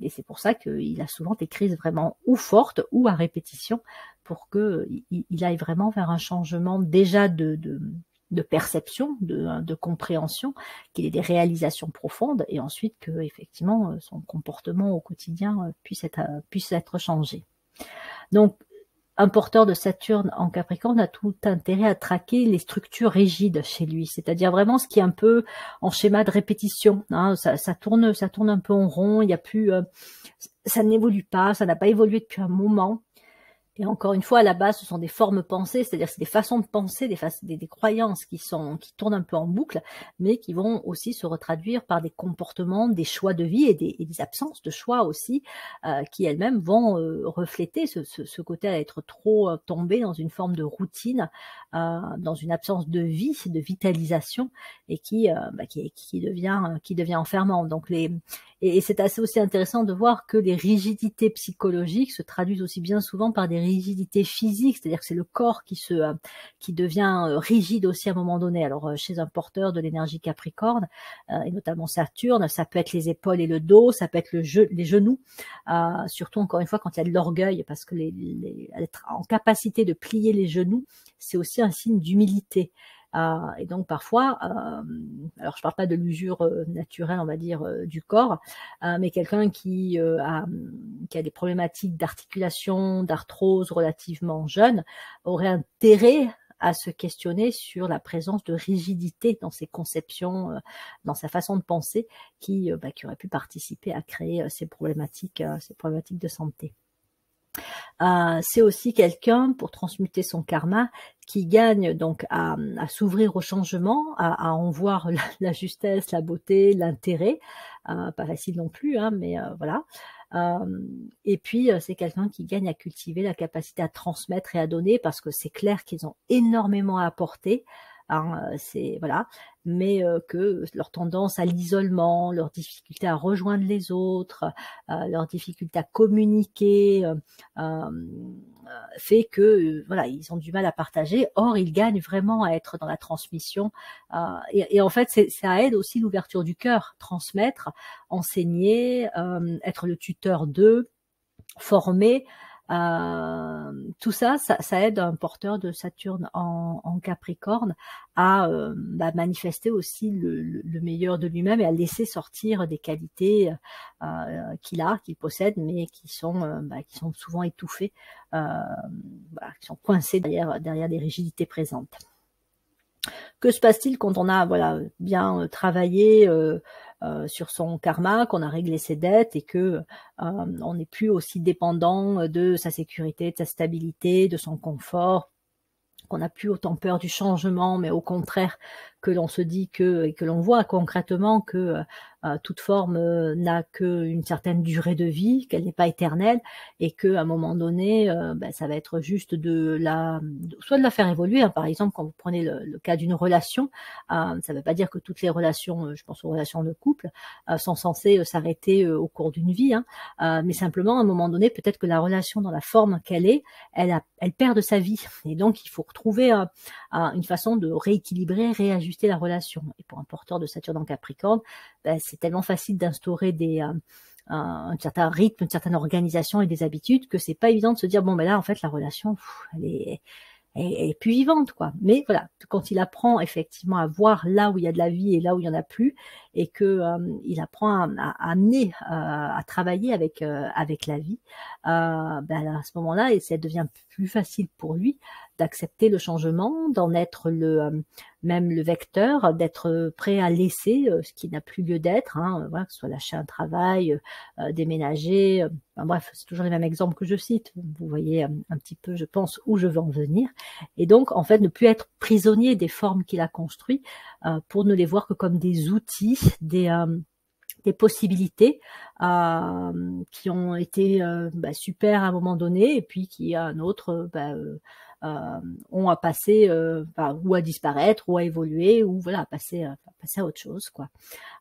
Et c'est pour ça qu'il a souvent des crises vraiment ou fortes ou à répétition pour que il aille vraiment vers un changement déjà de perception, de compréhension, qu'il ait des réalisations profondes et ensuite que effectivement son comportement au quotidien puisse être changé. Donc, un porteur de Saturne en Capricorne a tout intérêt à traquer les structures rigides chez lui, c'est-à-dire vraiment ce qui est un peu en schéma de répétition. Ça tourne un peu en rond, il y a plus, ça n'évolue pas, ça n'a pas évolué depuis un moment. Et encore une fois, à la base, ce sont des formes pensées, c'est-à-dire c'est des façons de penser, des croyances qui tournent un peu en boucle, mais qui vont aussi se retraduire par des comportements, des choix de vie et des absences de choix aussi, qui elles-mêmes vont refléter ce côté à être trop tombé dans une forme de routine, dans une absence de vie, de vitalisation, et qui devient enfermant. Donc Et c'est assez aussi intéressant de voir que les rigidités psychologiques se traduisent aussi bien souvent par des rigidités physiques, c'est-à-dire que c'est le corps qui devient rigide aussi à un moment donné. Alors chez un porteur de l'énergie Capricorne, et notamment Saturne, ça peut être les épaules et le dos, ça peut être les genoux, surtout encore une fois quand il y a de l'orgueil, parce que être en capacité de plier les genoux, c'est aussi un signe d'humilité. Et donc parfois, alors je parle pas de l'usure naturelle, on va dire, du corps, mais quelqu'un qui a des problématiques d'articulation, d'arthrose relativement jeune, aurait intérêt à se questionner sur la présence de rigidité dans ses conceptions, dans sa façon de penser, qui aurait pu participer à créer ces problématiques de santé. C'est aussi quelqu'un, pour transmuter son karma, qui gagne donc à s'ouvrir au changement, à en voir la justesse, la beauté, l'intérêt. Pas facile non plus, hein, mais voilà. Et puis c'est quelqu'un qui gagne à cultiver la capacité à transmettre et à donner, parce que c'est clair qu'ils ont énormément à apporter. C'est voilà, mais que leur tendance à l'isolement, leur difficulté à rejoindre les autres, leur difficulté à communiquer, fait que voilà, ils ont du mal à partager. Or, ils gagnent vraiment à être dans la transmission, et en fait, ça aide aussi l'ouverture du cœur, transmettre, enseigner, être le tuteur d'eux, former. Tout ça aide un porteur de Saturne en Capricorne à manifester aussi le meilleur de lui-même, et à laisser sortir des qualités qu'il possède, mais qui sont souvent étouffées, qui sont coincées derrière des rigidités présentes. Que se passe-t-il quand on a bien travaillé sur son karma, qu'on a réglé ses dettes, et que on n'est plus aussi dépendant de sa sécurité, de sa stabilité, de son confort, qu'on n'a plus autant peur du changement, mais au contraire que l'on se dit et que l'on voit concrètement que toute forme n'a qu'une certaine durée de vie, qu'elle n'est pas éternelle, et qu'à un moment donné, ça va être juste soit de la faire évoluer, hein. Par exemple, quand vous prenez le cas d'une relation, ça ne veut pas dire que toutes les relations, je pense aux relations de couple, sont censées s'arrêter au cours d'une vie, hein, mais simplement à un moment donné, peut-être que la relation dans la forme qu'elle est, elle perd de sa vie, et donc il faut retrouver une façon de rééquilibrer, réajuster la relation. Et pour un porteur de Saturne en Capricorne, c'est tellement facile d'instaurer un certain rythme, une certaine organisation et des habitudes, que c'est pas évident de se dire bon là en fait la relation elle est plus vivante, quoi. Mais voilà, quand il apprend effectivement à voir là où il y a de la vie et là où il y en a plus, et que il apprend à amener à travailler avec la vie, à ce moment-là, et ça devient plus facile pour lui d'accepter le changement, d'en être même le vecteur, d'être prêt à laisser ce qui n'a plus lieu d'être, hein, que ce soit lâcher un travail, déménager, bref, c'est toujours les mêmes exemples que je cite. Vous voyez un petit peu, je pense, où je veux en venir. Et donc, en fait, ne plus être prisonnier des formes qu'il a construites, pour ne les voir que comme des outils, des possibilités qui ont été super à un moment donné, et puis qui à un autre ont à passer ou à disparaître, ou à évoluer, ou à passer à autre chose, quoi.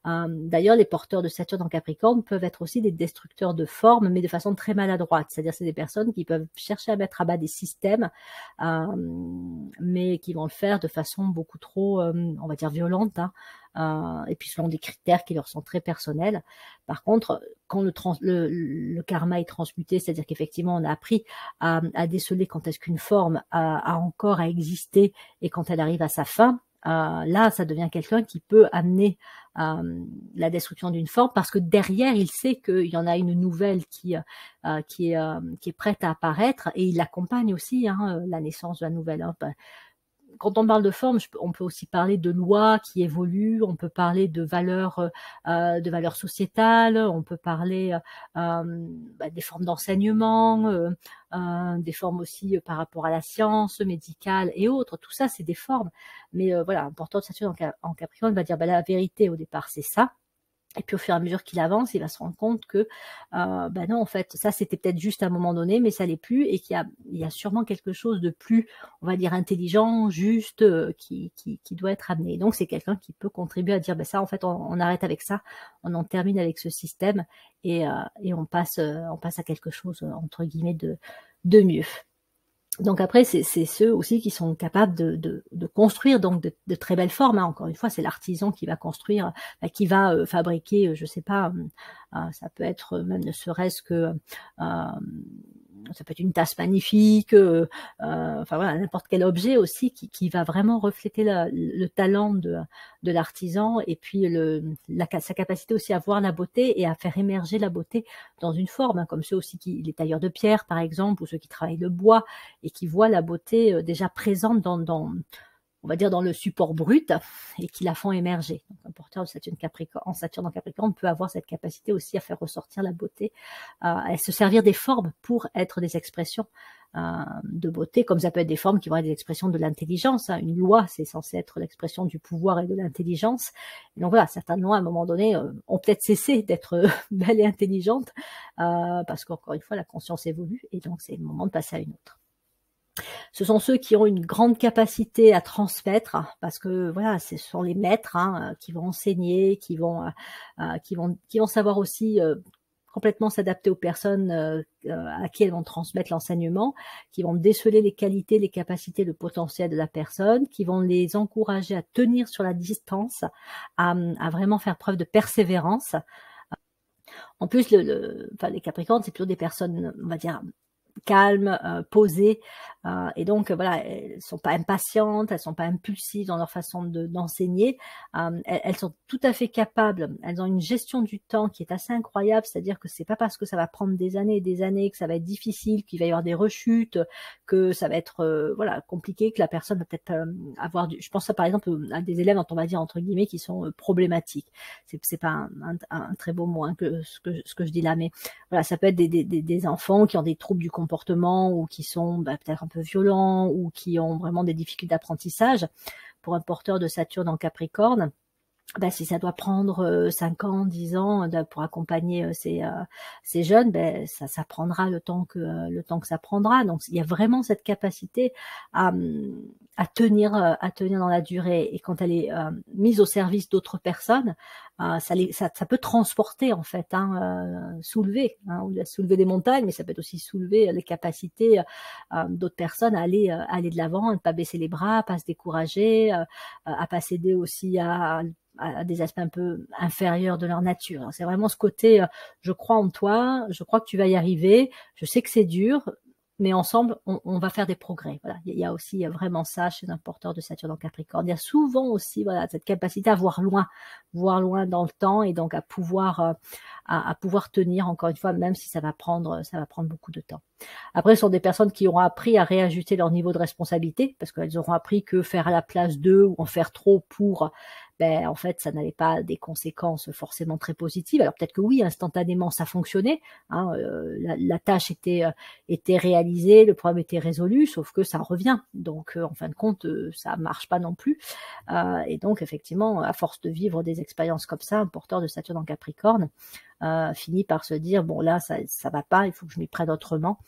D'ailleurs, les porteurs de Saturne en Capricorne peuvent être aussi des destructeurs de formes, mais de façon très maladroite. C'est-à-dire, c'est des personnes qui peuvent chercher à mettre à bas des systèmes, mais qui vont le faire de façon beaucoup trop, on va dire, violente, et puis selon des critères qui leur sont très personnels. Par contre, quand le karma est transmuté, c'est-à-dire qu'effectivement on a appris à déceler quand est-ce qu'une forme a encore à exister, et quand elle arrive à sa fin, là ça devient quelqu'un qui peut amener la destruction d'une forme, parce que derrière il sait qu'il y en a une nouvelle qui est prête à apparaître, et il accompagne aussi la naissance de la nouvelle. Quand on parle de forme, on peut aussi parler de lois qui évoluent, on peut parler de valeurs sociétales, on peut parler des formes d'enseignement, des formes aussi par rapport à la science médicale et autres. Tout ça, c'est des formes. Mais un porteur de Saturne en Capricorne va dire la vérité au départ, c'est ça. Et puis au fur et à mesure qu'il avance, il va se rendre compte que ben non, en fait, ça c'était peut-être juste à un moment donné, mais ça l'est plus, et il y a sûrement quelque chose de plus, on va dire, intelligent, juste, qui doit être amené. Donc c'est quelqu'un qui peut contribuer à dire, ben ça, en fait, on arrête avec ça, on en termine avec ce système, et on passe à quelque chose, entre guillemets, de mieux. Donc après, c'est ceux aussi qui sont capables de construire donc de très belles formes, hein. Encore une fois, c'est l'artisan qui va construire, qui va fabriquer, je sais pas, ça peut être même ne serait-ce que ça peut être une tasse magnifique, enfin voilà, n'importe quel objet aussi qui va vraiment refléter le talent de l'artisan, et puis sa capacité aussi à voir la beauté et à faire émerger la beauté dans une forme, hein, comme ceux aussi les tailleurs de pierre par exemple, ou ceux qui travaillent le bois et qui voient la beauté déjà présente on va dire, dans le support brut, et qui la font émerger. Donc, un porteur de Saturne en Saturne en Capricorne peut avoir cette capacité aussi à faire ressortir la beauté, à se servir des formes pour être des expressions de beauté, comme ça peut être des formes qui vont être des expressions de l'intelligence, hein. Une loi, c'est censé être l'expression du pouvoir et de l'intelligence. Donc voilà, certaines lois, à un moment donné, ont peut-être cessé d'être belles et intelligentes, parce qu'encore une fois, la conscience évolue, et donc c'est le moment de passer à une autre. Ce sont ceux qui ont une grande capacité à transmettre, parce que voilà, ce sont les maîtres, hein, qui vont enseigner, qui vont savoir aussi complètement s'adapter aux personnes à qui elles vont transmettre l'enseignement, qui vont déceler les qualités, les capacités, le potentiel de la personne, qui vont les encourager à tenir sur la distance, à vraiment faire preuve de persévérance. En plus, enfin, les Capricornes, c'est plutôt des personnes, on va dire, calmes, posées, et donc voilà, elles sont pas impatientes, elles sont pas impulsives dans leur façon d'enseigner. Elles sont tout à fait capables, elles ont une gestion du temps qui est assez incroyable, c'est-à-dire que c'est pas parce que ça va prendre des années et des années que ça va être difficile, qu'il va y avoir des rechutes, que ça va être voilà, compliqué, que la personne va peut-être avoir je pense ça par exemple à des élèves, dont on va dire entre guillemets, qui sont problématiques. C'est pas un très beau mot, hein, ce que je dis là, mais voilà, ça peut être des enfants qui ont des troubles du comportement, ou qui sont peut-être un peu violents, ou qui ont vraiment des difficultés d'apprentissage. Pour un porteur de Saturne en Capricorne, si ça doit prendre 5 ans, 10 ans pour accompagner ces jeunes, ça prendra le temps que ça prendra. Donc il y a vraiment cette capacité à tenir dans la durée, et quand elle est mise au service d'autres personnes, ça peut transporter en fait, hein, soulever, hein, soulever des montagnes, mais ça peut être aussi soulever les capacités d'autres personnes à aller de l'avant, à ne pas baisser les bras, à pas se décourager, à pas céder aussi à des aspects un peu inférieurs de leur nature. C'est vraiment ce côté, je crois en toi, je crois que tu vas y arriver, je sais que c'est dur, mais ensemble, on va faire des progrès. Voilà, il y a aussi vraiment ça chez un porteur de Saturne en Capricorne. Il y a souvent aussi voilà, cette capacité à voir loin dans le temps, et donc à pouvoir tenir, encore une fois, même si ça va prendre beaucoup de temps. Après, ce sont des personnes qui auront appris à réajuster leur niveau de responsabilité, parce qu'elles auront appris que faire à la place d'eux, ou en faire trop pour, en fait, ça n'avait pas des conséquences forcément très positives. Alors peut-être que oui, instantanément, ça fonctionnait, hein, la tâche était réalisée, le problème était résolu, sauf que ça revient. Donc, en fin de compte, ça marche pas non plus. Et donc, effectivement, à force de vivre des expériences comme ça, un porteur de Saturne en Capricorne finit par se dire, bon là, ça va pas, il faut que je m'y prenne autrement,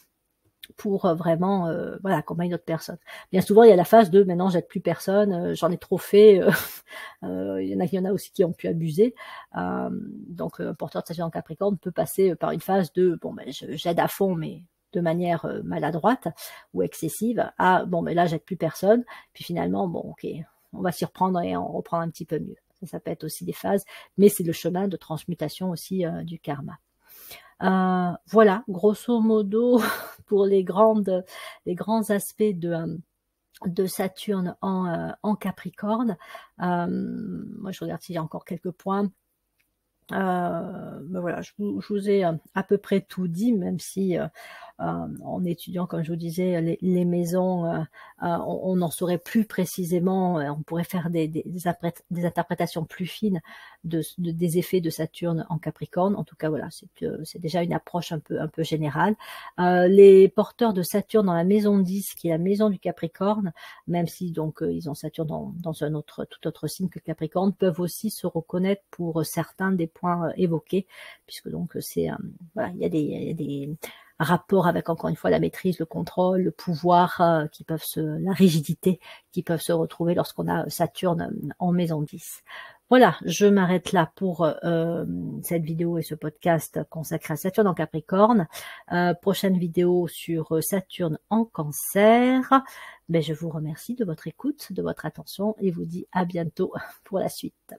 pour vraiment voilà, accompagner d'autres personnes. Bien souvent, il y a la phase de maintenant j'aide plus personne, j'en ai trop fait. Il y en a aussi qui ont pu abuser. Donc un porteur de Saturne en Capricorne peut passer par une phase de j'aide à fond, mais de manière maladroite ou excessive, à là j'aide plus personne, puis finalement ok, on va s'y reprendre et on reprend un petit peu mieux. Ça peut être aussi des phases, mais c'est le chemin de transmutation aussi du karma. Voilà, grosso modo, pour les grands aspects de Saturne en Capricorne. Moi, je regarde s'il y a encore quelques points. Mais voilà, je vous ai à peu près tout dit, même si en étudiant, comme je vous disais, les maisons, on en saurait plus précisément, on pourrait faire des interprétations plus fines des effets de Saturne en Capricorne. En tout cas, voilà, c'est déjà une approche un peu générale. Les porteurs de Saturne dans la maison 10, qui est la maison du Capricorne, même si donc ils ont Saturne dans un tout autre signe que le Capricorne, peuvent aussi se reconnaître pour certains des points évoqués, puisque donc c'est voilà, il y a des rapports avec, encore une fois, la maîtrise, le contrôle, le pouvoir, la rigidité qui peuvent se retrouver lorsqu'on a Saturne en maison 10. Voilà, je m'arrête là pour cette vidéo et ce podcast consacré à Saturne en Capricorne. Prochaine vidéo sur Saturne en Cancer. Ben, je vous remercie de votre écoute, de votre attention et vous dis à bientôt pour la suite.